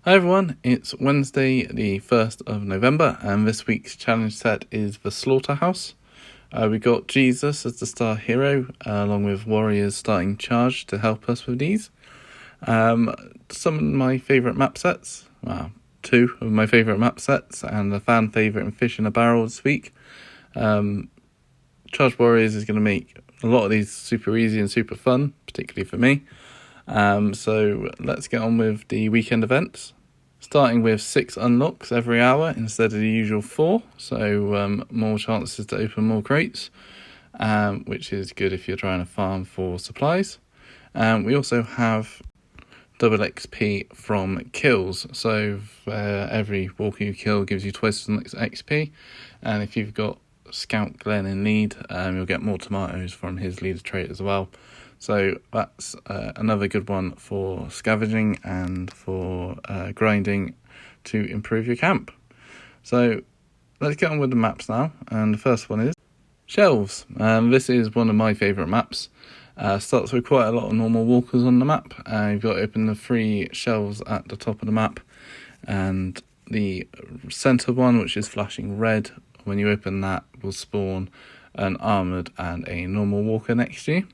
Hi everyone, it's Wednesday the 1st of November and this week's challenge set is the Slaughterhouse. We got Jesus as the star hero along with warriors starting charge to help us with these. Some of my favourite map sets, well, two of my favourite map sets and a fan favourite in Fish in a Barrel this week. Charge Warriors is going to make a lot of these super easy and super fun, particularly for me. So let's get on with the weekend events. Starting with 6 unlocks every hour instead of the usual 4, so more chances to open more crates, which is good if you're trying to farm for supplies. We also have double XP from kills, so every walker you kill gives you twice as much XP, and if you've got Scout Glenn in lead, you'll get more tomatoes from his leader trait as well. So that's another good one for scavenging and for grinding to improve your camp. So let's get on with the maps now, and the first one is Shelves. This is one of my favourite maps. Starts with quite a lot of normal walkers on the map. You've got to open the 3 shelves at the top of the map, and the centre one, which is flashing red, when you open that will spawn an armoured and a normal walker next to you.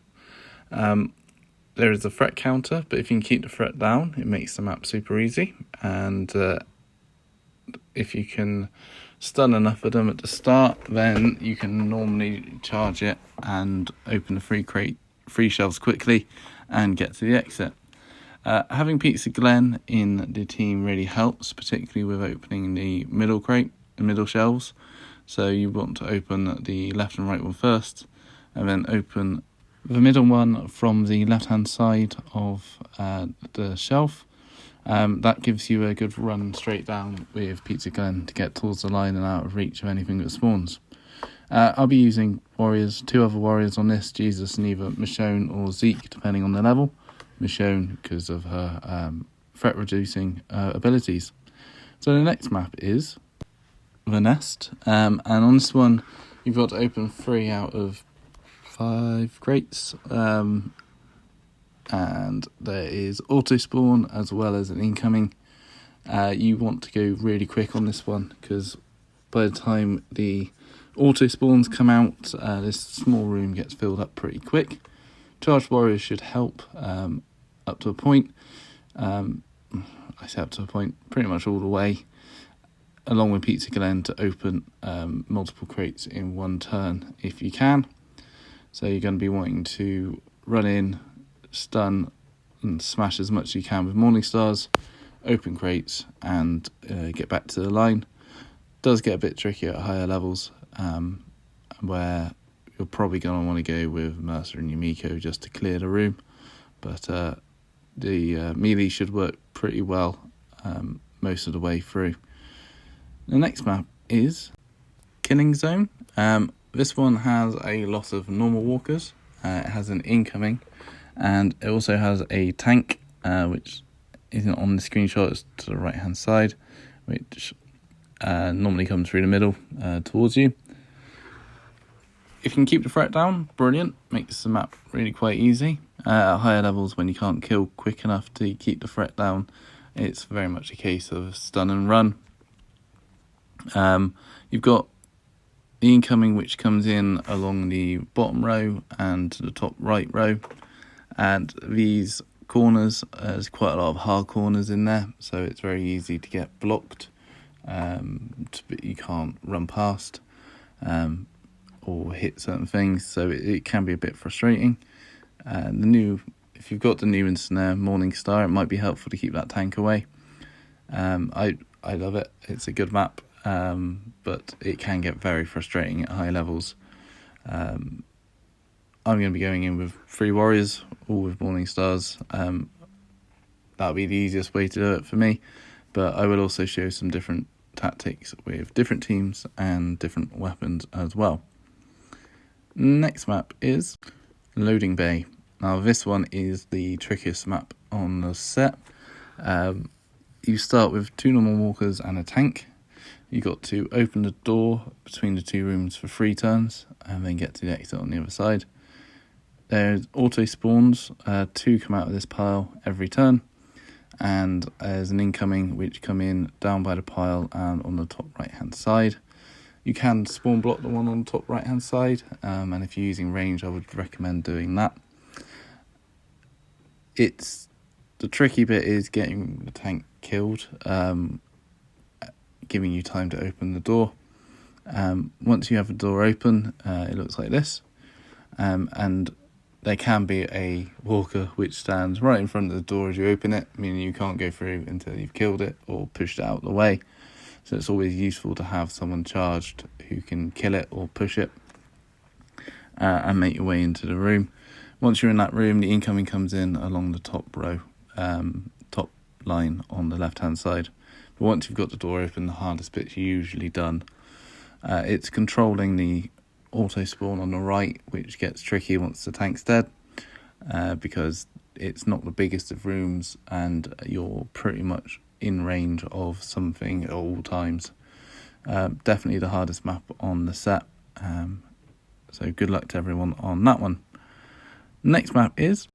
There is a threat counter, but if you can keep the threat down, it makes the map super easy, and if you can stun enough of them at the start, then you can normally charge it and open the 3 shelves quickly and get to the exit. Having Pizza Glenn in the team really helps, particularly with opening the middle shelves. So you want to open the left and right one first, and then open the middle one from the left hand side of the shelf. That gives you a good run straight down with Pizza Glenn to get towards the line and out of reach of anything that spawns. I'll be using 2 other warriors on this, Jesus and either Michonne or Zeke, depending on the level. Michonne because of her threat reducing abilities. So the next map is the Nest, and on this one you've got to open 3 out of 5 crates, and there is auto spawn as well as an incoming. You want to go really quick on this one because by the time the auto spawns come out, this small room gets filled up pretty quick. Charged Warriors should help up to a point. I say up to a point, pretty much all the way, along with Pizza Glenn to open multiple crates in one turn if you can. So you're going to be wanting to run in, stun and smash as much as you can with Morning Stars, open crates and get back to the line. Does get a bit trickier at higher levels, where you're probably going to want to go with Mercer and Yumiko just to clear the room, but the melee should work pretty well most of the way through. The next map is Killing Zone. This one has a lot of normal walkers. It has an incoming, and it also has a tank, which isn't on the screenshot. It's to the right hand side, which normally comes through the middle towards you. If you can keep the threat down, brilliant. Makes the map really quite easy. At higher levels, when you can't kill quick enough to keep the threat down, it's very much a case of stun and run. You've got the incoming, which comes in along the bottom row and the top right row, and these corners, there's quite a lot of hard corners in there, so it's very easy to get blocked. You can't run past or hit certain things, so it can be a bit frustrating. If you've got the new instant Morning Star, it might be helpful to keep that tank away. I love it. It's a good map. But it can get very frustrating at high levels. I'm going to be going in with 3 warriors, all with Morning Stars. That'll be the easiest way to do it for me, but I will also show some different tactics with different teams and different weapons as well. Next map is Loading Bay. Now this one is the trickiest map on the set. You start with 2 normal walkers and a tank. You got to open the door between the 2 rooms for 3 turns and then get to the exit on the other side. There's auto spawns, 2 come out of this pile every turn, and there's an incoming which come in down by the pile and on the top right hand side. You can spawn block the one on the top right hand side, and if you're using range I would recommend doing that. The tricky bit is getting the tank killed, giving you time to open the door. Once you have the door open, it looks like this, and there can be a walker which stands right in front of the door as you open it, meaning you can't go through until you've killed it or pushed it out of the way. So it's always useful to have someone charged who can kill it or push it, and make your way into the room. Once you're in that room, the incoming comes in along the top row, top line on the left hand side. But once you've got the door open, the hardest bit's usually done. It's controlling the auto spawn on the right, which gets tricky once the tank's dead, because it's not the biggest of rooms and you're pretty much in range of something at all times. Definitely the hardest map on the set, so good luck to everyone on that one. Next map is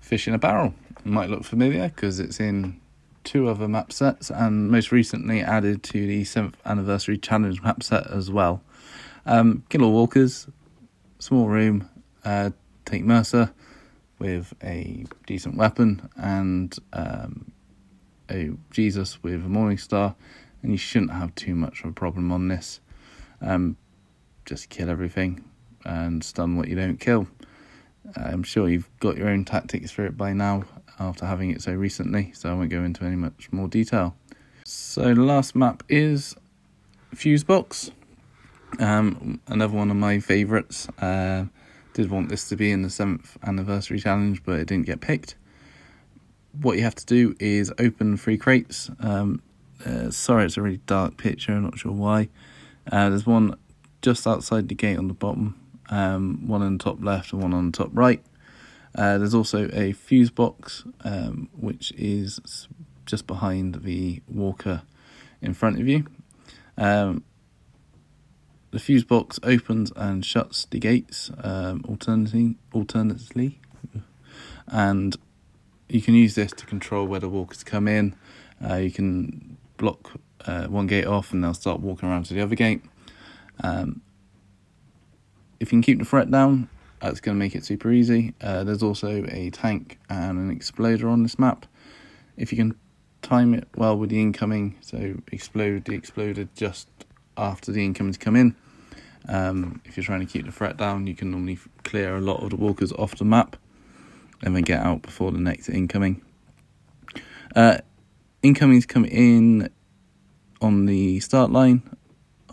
Fish in a Barrel. It might look familiar because it's in 2 other map sets and most recently added to the 7th anniversary challenge map set as well. Kill all walkers, small room, take Mercer with a decent weapon and a Jesus with a Morningstar, and you shouldn't have too much of a problem on this. Just kill everything and stun what you don't kill. I'm sure you've got your own tactics for it by now after having it so recently, so I won't go into any much more detail. So the last map is Fuse Box. Another one of my favourites. Did want this to be in the 7th anniversary challenge, but it didn't get picked. What you have to do is open 3 crates. Sorry, it's a really dark picture, I'm not sure why. There's one just outside the gate on the bottom, one on the top left and one on the top right. There's also a fuse box, which is just behind the walker in front of you. The fuse box opens and shuts the gates alternately, and you can use this to control where the walkers come in. You can block one gate off and they'll start walking around to the other gate. If you can keep the threat down, that's going to make it super easy. There's also a tank and an exploder on this map. If you can time it well with the incoming, so explode the exploder just after the incoming's come in. If you're trying to keep the threat down, you can normally clear a lot of the walkers off the map and then get out before the next incoming. Incomings come in on the start line,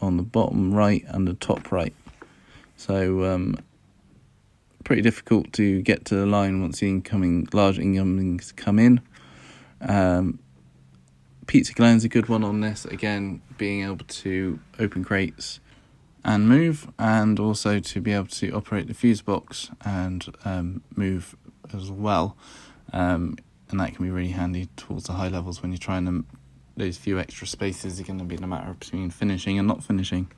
on the bottom right and the top right. So pretty difficult to get to the line once the large incomings come in. Pizza Glen's a good one on this, again being able to open crates and move, and also to be able to operate the fuse box and move as well, and that can be really handy towards the high levels when you're trying to. Those few extra spaces are going to be the matter between finishing and not finishing.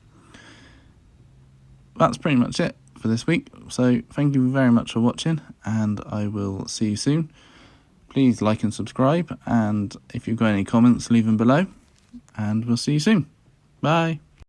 That's pretty much it for this week, so thank you very much for watching and I will see you soon. Please like and subscribe, and if you've got any comments leave them below, and we'll see you soon. Bye.